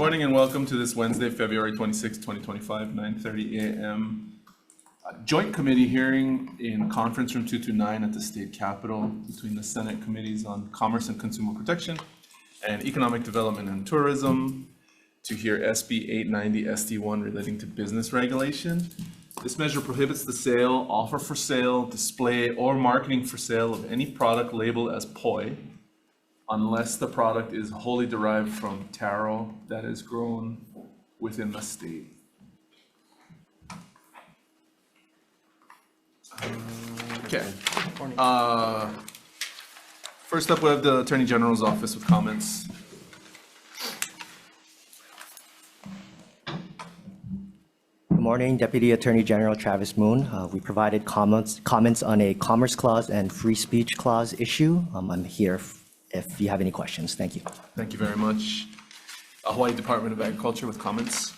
morning and welcome to this Wednesday, February 26, 2025, 9:30 a.m. Joint committee hearing in Conference Room 229 at the State Capitol between the Senate Committees on Commerce and Consumer Protection and Economic Development and Tourism to hear SB 890 SD1 relating to business regulation. This measure prohibits the sale, offer for sale, display, or marketing for sale of any product labeled as poi unless the product is wholly derived from taro that is grown within the state. Okay. First up, we have the Attorney General's office with comments. Good morning, Deputy Attorney General Travis Moon. We provided comments on a Commerce Clause and Free Speech Clause issue. I'm here if you have any questions. Thank you. Thank you very much. Hawaii Department of Agriculture with comments.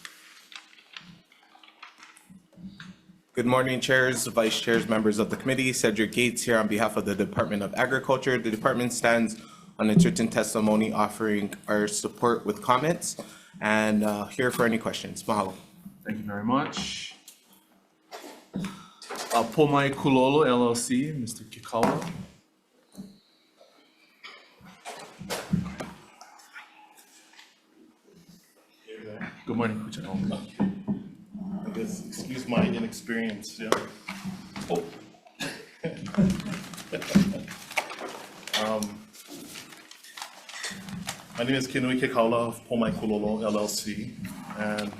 Good morning, chairs, vice chairs, members of the committee. Cedric Gates here on behalf of the Department of Agriculture. The department stands on its written testimony offering our support with comments and here for any questions. Mahalo. Thank you very much. Pomai Kulolo LLC, Mr. Kikawa. Good morning, Kuchako. I guess, excuse my inexperience, yeah. Oh. My name is Kinui Kekaula of Pomai Kulolo LLC, and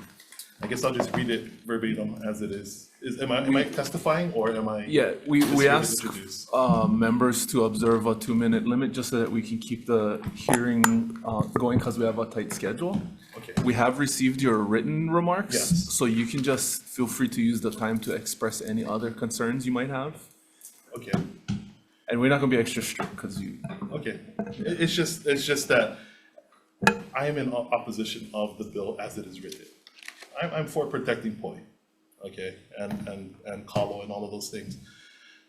I guess I'll just read it verbatim as it is. Am I testifying or am I? Yeah, we ask introduce? members to observe a 2-minute limit just so that we can keep the hearing going because we have a tight schedule. Okay. We have received your written remarks, Yes. so you can just feel free to use the time to express any other concerns you might have. Okay. And we're not gonna be extra strict because you. Okay. It's just that I am in opposition of the bill as it is written. I'm for protecting poi, okay, and kalo and all of those things.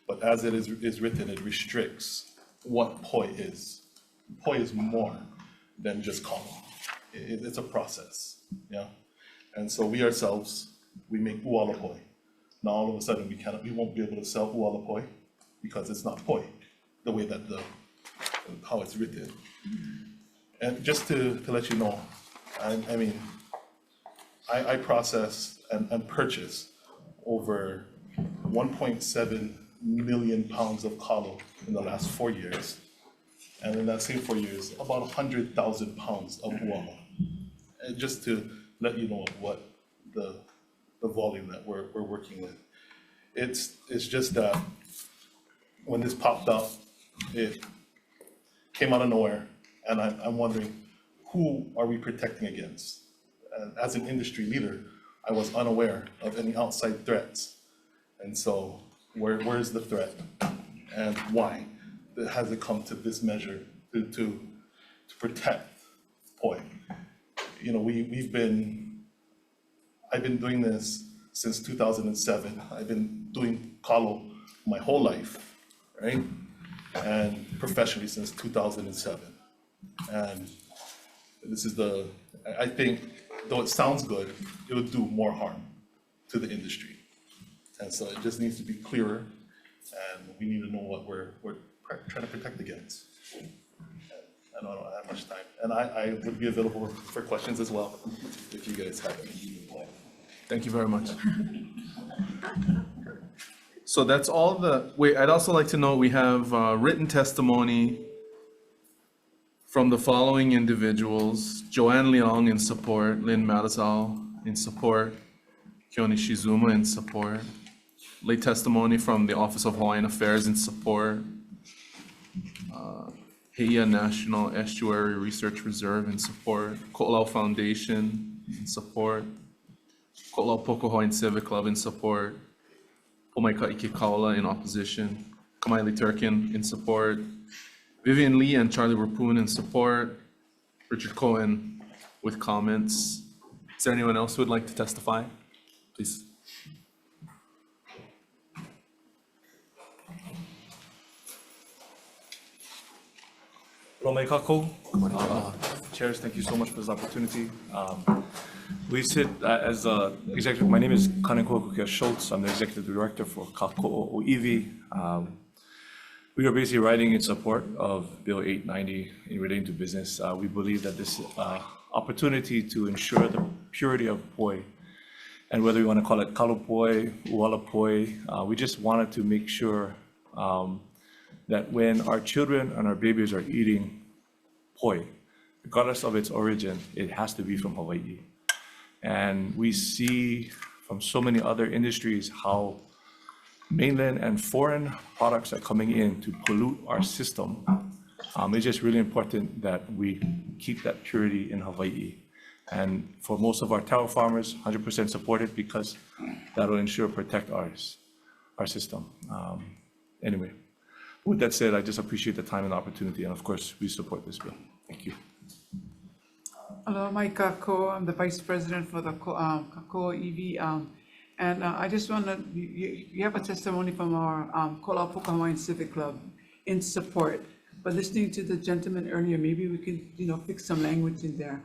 But as it is written, it restricts what poi is. Poi is more than just kalo. It's a process, yeah. And so we ourselves, we make uala poi. Now all of a sudden we won't be able to sell uala poi because it's not poi, the way that how it's written. And just to let you know, I mean, I process and purchase over 1.7 million pounds of kalo in the last 4 years. And in that same 4 years, about 100,000 pounds of uala. And just to let you know what the volume that we're working with. It's just that when this popped up, it came out of nowhere. And I'm wondering, who are we protecting against? And as an industry leader, I was unaware of any outside threats. And so where is the threat and why has it come to this measure to protect poi? You know, I've been doing this since 2007. I've been doing kalo my whole life, right? And professionally since 2007. And this is I think, though it sounds good, it would do more harm to the industry. And so it just needs to be clearer, and we need to know what we're trying to protect against. I don't have much time. And I would be available for questions as well, if you guys have any. Thank you very much. So that's all I'd also like to know we have written testimony from the following individuals: Joanne Leong in support, Lynn Marizal in support, Keone Shizuma in support. Late testimony from the Office of Hawaiian Affairs in support. Heia National Estuary Research Reserve in support. Ko'olau Foundation in support. Ko'olau Pokohoin Civic Club in support. Pomai Kaula in opposition. Kamaili Turkin in support. Vivian Lee and Charlie Rapoon in support. Richard Cohen with comments. Is there anyone else who would like to testify? Please. Hello, mai kākou. Chairs, thank you so much for this opportunity. We sit as executive, my name is Kaneko Kukia Schultz. I'm the executive director for Kako'o'iwi. We are basically writing in support of Bill 890 in relating to business. We believe that this opportunity to ensure the purity of poi, and whether we want to call it kalo poi, uala poi, we just wanted to make sure that when our children and our babies are eating poi, regardless of its origin, it has to be from Hawaii. And we see from so many other industries how mainland and foreign products are coming in to pollute our system. It's just really important that we keep that purity in Hawaii. And for most of our taro farmers, 100% support it because that'll ensure protect our system. Anyway, with that said, I just appreciate the time and the opportunity, and of course, we support this bill. Thank you. Hello, Mike Kako. I'm the Vice President for the Kako'o'iwi. And I just want to, you have a testimony from our Kolapuka Hawaiian Civic Club in support. But listening to the gentleman earlier, maybe we can, fix some language in there.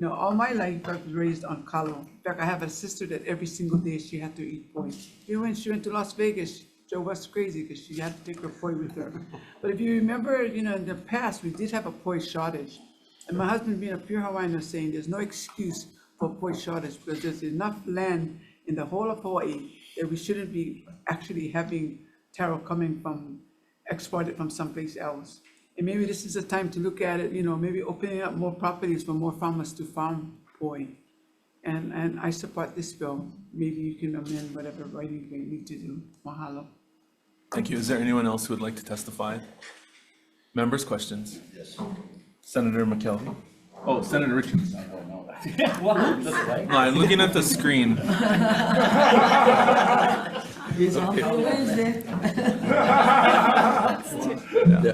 All my life I was raised on kalo. In fact, I have a sister that every single day she had to eat poi. Even when she went to Las Vegas, Joe was crazy because she had to take her poi with her. But if you remember, in the past, we did have a poi shortage. And my husband, being a pure Hawaiian, was saying there's no excuse for poi shortage because there's enough land in the whole of Hawaii that we shouldn't be actually having taro coming from, exported from someplace else. And maybe this is a time to look at it, maybe opening up more properties for more farmers to farm poi. And I support this bill. Maybe you can amend whatever writing we need to do. Mahalo. Thank you. Is there anyone else who would like to testify? Members, questions? Yes. Senator McKelvey? Oh, Senator Richards. No, I'm looking at the screen. Yeah.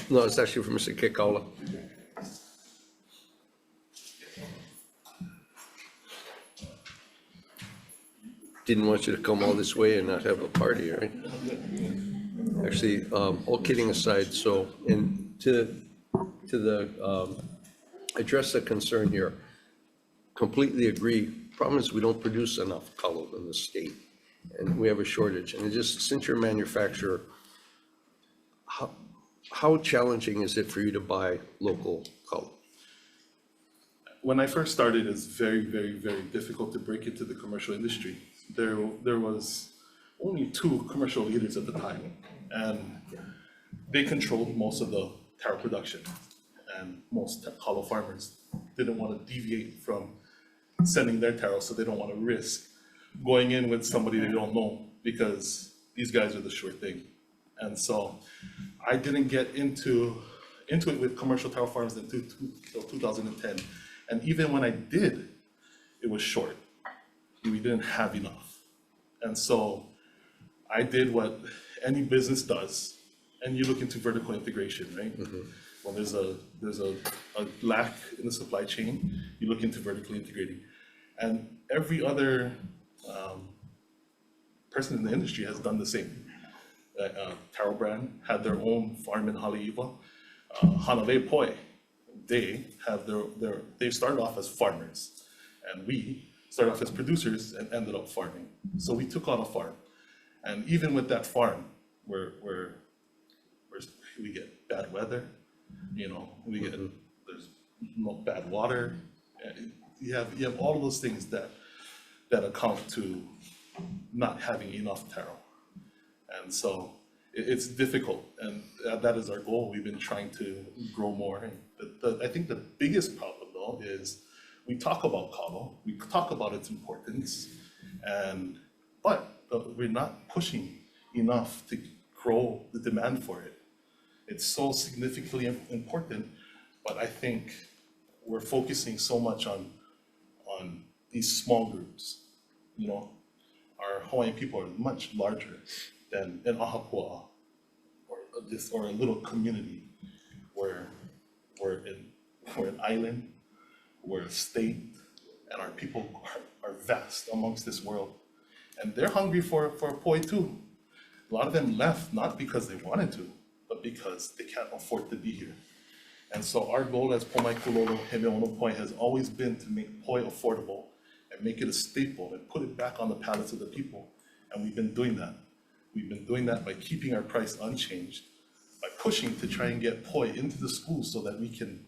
No, it's actually from Mr. Kekaula. Didn't want you to come all this way and not have a party, right? Actually, all kidding aside, so, and to address the concern here, completely agree. Problem is we don't produce enough kalo in the state, and we have a shortage. And it just, since you're a manufacturer, how challenging is it for you to buy local kalo? When I first started, it's very, very, very difficult to break into the commercial industry. There was only 2 commercial leaders at the time, and they controlled most of the taro production. And most kalo farmers didn't want to deviate from sending their taro, so they don't want to risk going in with somebody they don't know because these guys are the sure thing. And so I didn't get into it with commercial taro farmers until 2010. And even when I did, it was short. We didn't have enough. And so I did what any business does, and you look into vertical integration, right? Mm-hmm. When there's a lack in the supply chain, you look into vertically integrating. And every other person in the industry has done the same. Taro Brand had their own farm in Haleiwa. Hanalei Poi, they started off as farmers, and we started off as producers and ended up farming. So we took on a farm, and even with that farm, we get bad weather, we get there's no bad water. You have all of those things that account to not having enough taro. And so it's difficult, and that is our goal. We've been trying to grow more. And I think the biggest problem, though, is we talk about kalo, we talk about its importance, but we're not pushing enough to grow the demand for it. It's so significantly important, but I think we're focusing so much on these small groups. Our Hawaiian people are much larger than an Ahapua or a little community where we're an island, we're a state, and our people are vast amongst this world. And they're hungry for poi too. A lot of them left not because they wanted to, but because they can't afford to be here. And so our goal as Pomai Kulolo Hemeono Poi has always been to make poi affordable and make it a staple and put it back on the palates of the people. And we've been doing that. We've been doing that by keeping our price unchanged, by pushing to try and get poi into the schools so that we can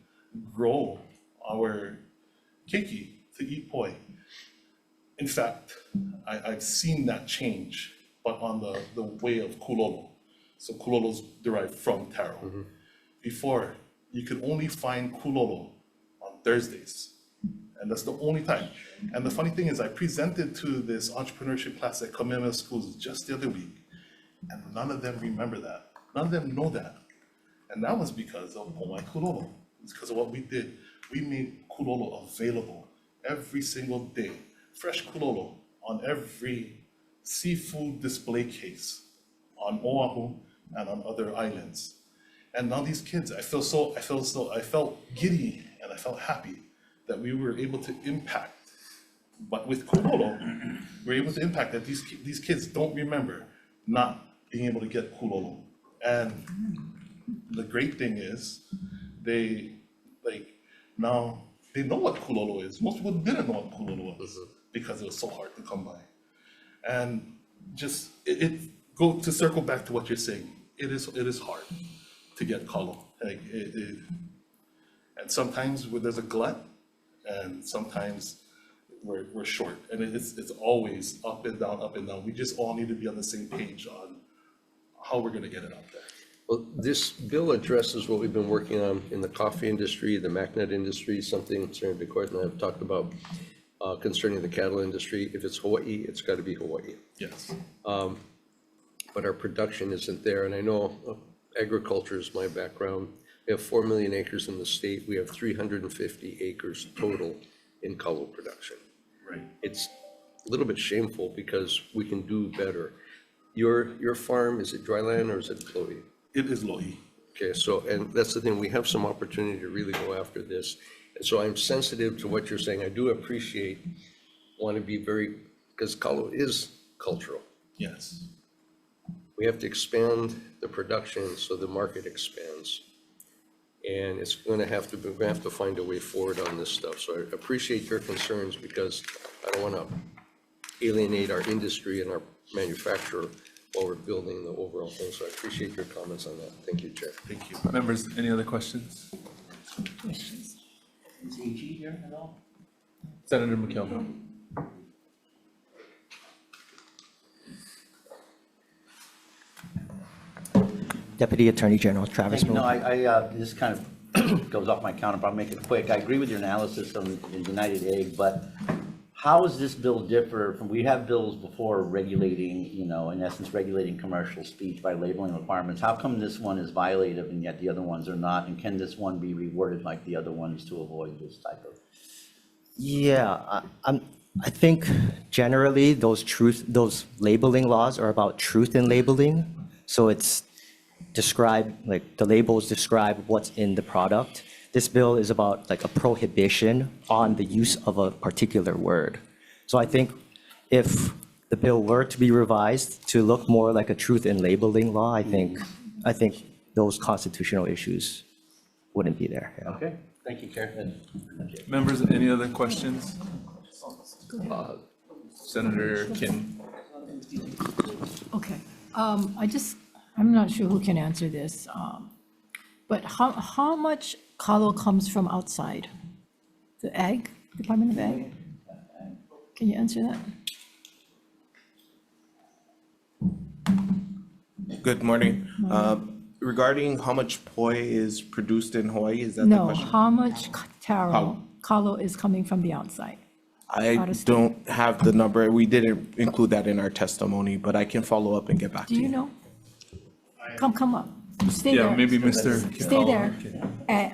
grow our keiki to eat poi. In fact, I've seen that change, but on the way of kulolo. So kulolo's derived from taro. Before, you could only find kulolo on Thursdays, and that's the only time. And the funny thing is, I presented to this entrepreneurship class at Kamehameha Schools just the other week, and none of them remember that. None of them know that. And that was because of Pomai Kulolo. It's because of what we did. We made kulolo available every single day. Fresh kulolo on every seafood display case on Oahu and on other islands. And now these kids, I felt giddy and I felt happy that we were able to impact. But with kulolo, we're able to impact that these kids don't remember not being able to get kulolo. And the great thing is, now they know what kulolo is. Most people didn't know what kulolo was because it was so hard to come by. And just to circle back to what you're saying, it is hard to get kalo. And sometimes there's a glut, and sometimes we're short, and it's always up and down, up and down. We just all need to be on the same page on how we're gonna get it out there. Well, this bill addresses what we've been working on in the coffee industry, the MacNet industry, something Senator Court and I have talked about concerning the cattle industry. If it's Hawaii, it's got to be Hawaii. Yes. But our production isn't there. And I know agriculture is my background. We have 4 million acres in the state. We have 350 acres total in kalo production. Right. It's a little bit shameful because we can do better. Your farm, is it dry land or is it floaty? It is lo'i. Okay, so, and that's the thing, we have some opportunity to really go after this. And so I'm sensitive to what you're saying. I do appreciate, want to be very, because kalo is cultural. Yes. We have to expand the production so the market expands. And it's going to have to, we're going to have to find a way forward on this stuff. So I appreciate your concerns because I don't want to alienate our industry and our manufacturer while we're building the overall thing. So I appreciate your comments on that. Thank you, Chair. Thank you. Members, any other questions? Questions? Is AG here at all? Senator McKelvey. Deputy Attorney General Travis Thank you. Moon. No, this kind of goes off my counter, but I'll make it quick. I agree with your analysis on the United Egg, but how does this bill differ from, we have bills before regulating, in essence, regulating commercial speech by labeling requirements. How come this one is violative and yet the other ones are not? And can this one be reworded like the other ones to avoid this type of? Yeah, I think generally those labeling laws are about truth in labeling. So it's like the labels describe what's in the product. This bill is about like a prohibition on the use of a particular word. So I think if the bill were to be revised to look more like a truth in labeling law, I think those constitutional issues wouldn't be there. Yeah. Okay, thank you, Chair. Members, any other questions? Senator Kim. Okay, I'm not sure who can answer this, but how much kalo comes from outside? The Ag, Department of Ag? Can you answer that? Good morning. Regarding how much poi is produced in Hawaii, is that the No, question? how much taro, How- kalo is coming from the outside? I out of state? don't have the number. We didn't include that in our testimony, but I can follow up and get back to Do you. you know? Come up, stay there. Yeah, maybe Mr. Stay there. Okay.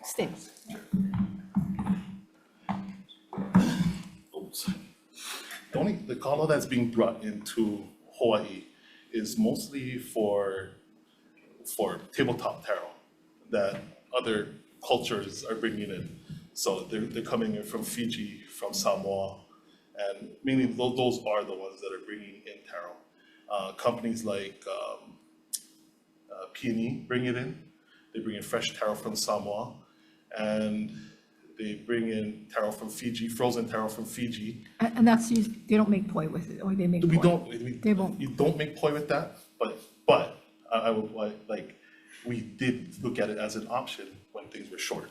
Stay. Oops. The kalo that's being brought into Hawaii is mostly for tabletop taro that other cultures are bringing in. So they're coming in from Fiji, from Samoa, and mainly those are the ones that are bringing in taro. Companies like CPN-EDT bring it in, they bring in fresh taro from Samoa, and they bring in taro from Fiji, frozen taro from Fiji. And that's used, they don't make poi with it, or they make We poi? don't, They won't. you don't make poi with that, but I would like, we did look at it as an option when things were short.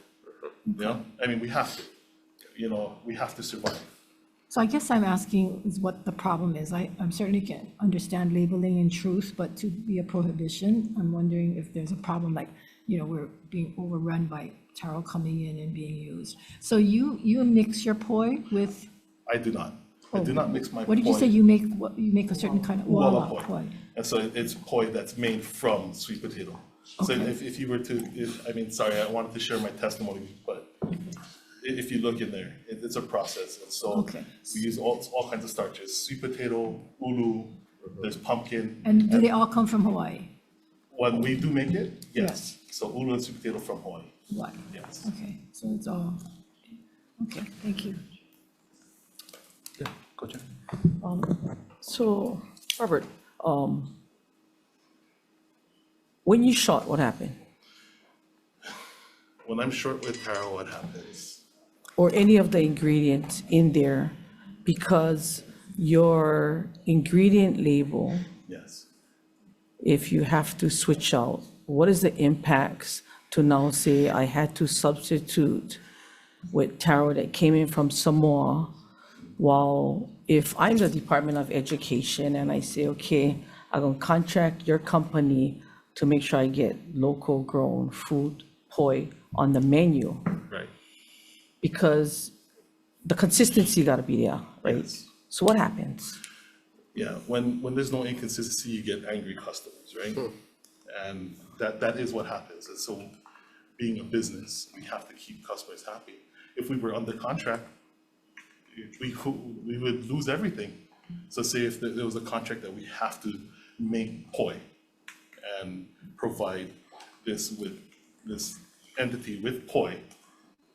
You know, I mean, we have to, you know, we have to survive. So I guess I'm asking is what the problem is. I'm certainly can understand labeling and truth, but to be a prohibition, I'm wondering if there's a problem, like, you know, we're being overrun by taro coming in and being used. So you mix your poi with? I do not. I do not mix my poi. What did you say you make? What, you make a certain kind of Wala wala poi. And so it's poi that's made from sweet potato. So Okay. if you were to, I mean, sorry, I wanted to share my testimony, but if you look in there, it's a process. And so Okay. we use all kinds of starches, sweet potato, ulu, there's pumpkin. And do they all come from Hawaii? When we do make it, yes. Yes. So ulu and sweet potato from Hawaii, What? yes. Okay, so it's all, okay, thank you. Yeah, go Jeff. So, Robert, when you short, what happened? When I'm short with taro, what happens? Or any of the ingredients in there, because your ingredient label, Yes. if you have to switch out, what is the impacts to now say I had to substitute with taro that came in from Samoa? While if I'm the Department of Education and I say, okay, I'm gonna contract your company to make sure I get local grown food poi on the menu, Right. because the consistency gotta be there, right? Yes. So what happens? Yeah, when there's no inconsistency, you get angry customers, right? And that is what happens. And so being a business, we have to keep customers happy. If we were under contract, we would lose everything. So say if there was a contract that we have to make poi and provide this with this entity with poi,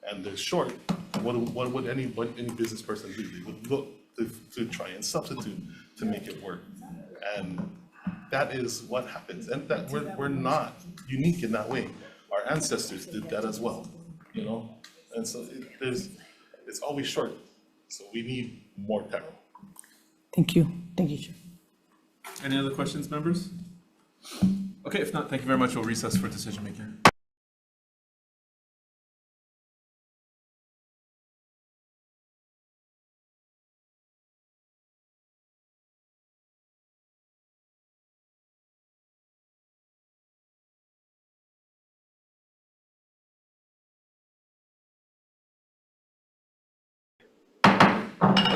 and they're short, what would any business person do? They would look to try and substitute to make it work. And that is what happens. And that we're not unique in that way. Our ancestors did that as well, you know? And so it's always short. So we need more taro. Thank you, Chair. Any other questions, members? Okay, if not, thank you very much. We'll recess for decision making.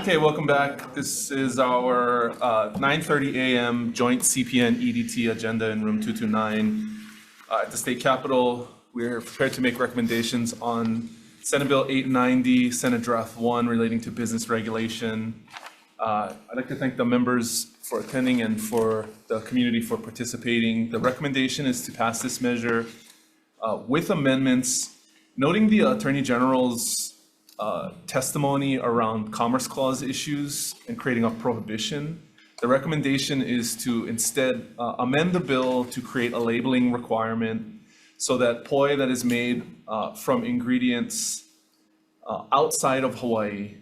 Okay, welcome back. This is our 9:30 a.m. joint CPN-EDT agenda in room 229. At the state capitol, we're prepared to make recommendations on Senate Bill 890, Senate Draft 1 relating to business regulation. I'd like to thank the members for attending and for the community for participating. The recommendation is to pass this measure with amendments, noting the Attorney General's testimony around Commerce Clause issues and creating a prohibition. The recommendation is to instead amend the bill to create a labeling requirement so that poi that is made from ingredients outside of Hawaii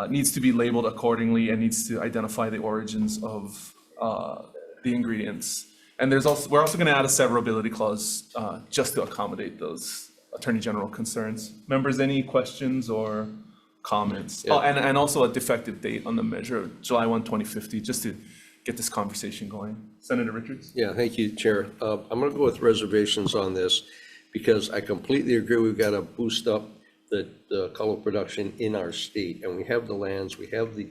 needs to be labeled accordingly and needs to identify the origins of the ingredients. And we're also going to add a severability clause just to accommodate those Attorney General concerns. Members, any questions or comments? Yeah. Oh, and also a defective date on the measure, July 1, 2050, just to get this conversation going. Senator Richards? Yeah, thank you, Chair. I'm going to go with reservations on this because I completely agree we've got to boost up the kalo production in our state, and we have the lands, we have the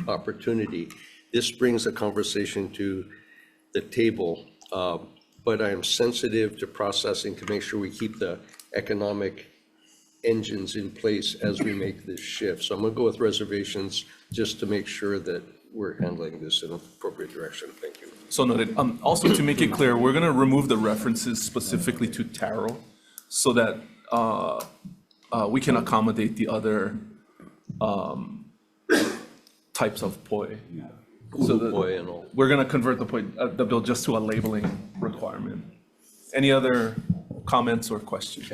opportunity. This brings the conversation to the table, but I am sensitive to processing to make sure we keep the economic engines in place as we make this shift. So I'm going to go with reservations just to make sure that we're handling this in an appropriate direction. Thank you. So noted. Also, to make it clear, we're going to remove the references specifically to taro so that we can accommodate the other types of poi. So Poi and all. we're going to convert the bill just to a labeling requirement. Any other comments or questions?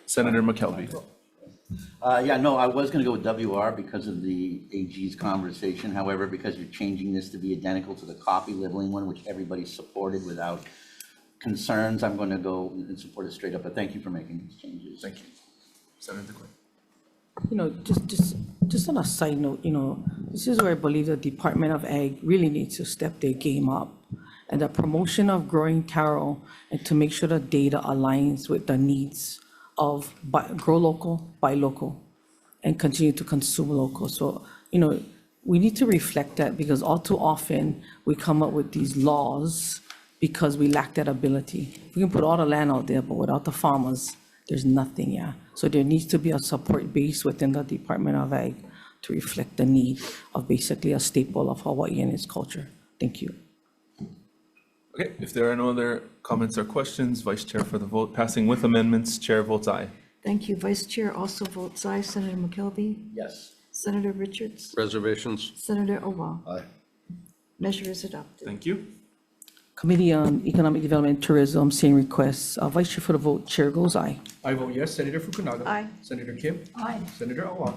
Senator McKelvey. Yeah, no, I was gonna go with WR because of the AG's conversation. However, because you're changing this to be identical to the coffee labeling one, which everybody supported without concerns, I'm gonna go and support it straight up, but thank you for making these changes. Thank you. Senator Quinn. You know, just on a side note, you know, this is where I believe the Department of Ag really needs to step their game up. And the promotion of growing taro and to make sure the data aligns with the needs of grow local, buy local, and continue to consume local. So, you know, we need to reflect that because all too often we come up with these laws because we lack that ability. We can put all the land out there, but without the farmers, there's nothing, yeah. So there needs to be a support base within the Department of Ag to reflect the need of basically a staple of Hawaii and its culture. Thank you. Okay, if there are no other comments or questions, Vice Chair for the vote. Passing with amendments, Chair votes aye. Thank you. Vice Chair also votes aye. Senator McKelvey? Yes. Senator Richards? Reservations? Senator Owa? Aye. Measure is adopted. Thank you. Committee on Economic Development and Tourism, same requests. Vice Chair for the vote, Chair goes aye. I vote yes. Senator Fukunaga. Aye. Senator Kim. Aye. Senator Awa.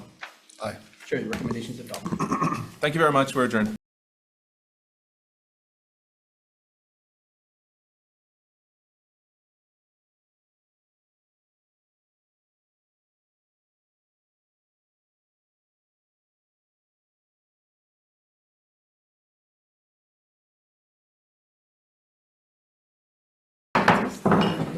Aye. Chair, the recommendation is adopted. Thank you very much. We're adjourned.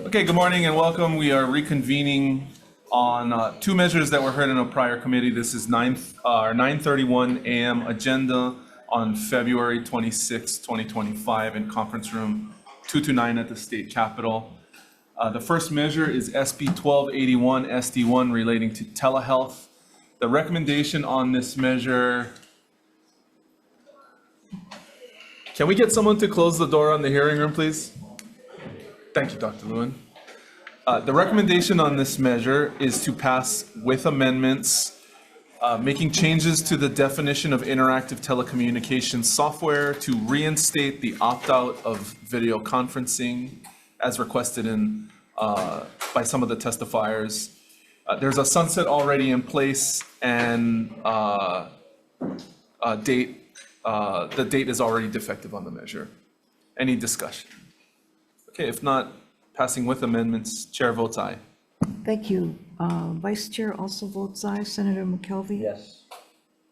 Okay, good morning and welcome. We are reconvening on two measures that were heard in a prior committee. This is our 9:31 a.m. agenda on February 26, 2025 in conference room 229 at the State Capitol. The first measure is SB 1281 SD1 relating to telehealth. The recommendation on this measure. Can we get someone to close the door on the hearing room, please? Thank you, Dr. Lewin. The recommendation on this measure is to pass with amendments, making changes to the definition of interactive telecommunications software to reinstate the opt-out of video conferencing as requested by some of the testifiers. There's a sunset already in place and the date is already defective on the measure. Any discussion? Okay, if not, passing with amendments, Chair votes aye. Thank you. Vice Chair also votes aye. Senator McKelvey? Yes.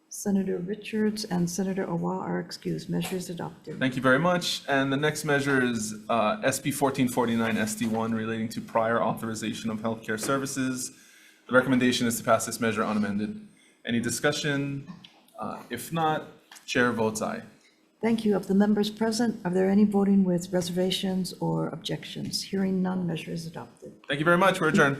Senator Richards and Senator Owa are excused. Measure is adopted. Thank you very much. And the next measure is SB 1449 SD1 relating to prior authorization of healthcare services. The recommendation is to pass this measure unamended. Any discussion? If not, Chair votes aye. Thank you. Of the members present, are there any voting with reservations or objections? Hearing none, measure is adopted. Thank you very much. We're adjourned.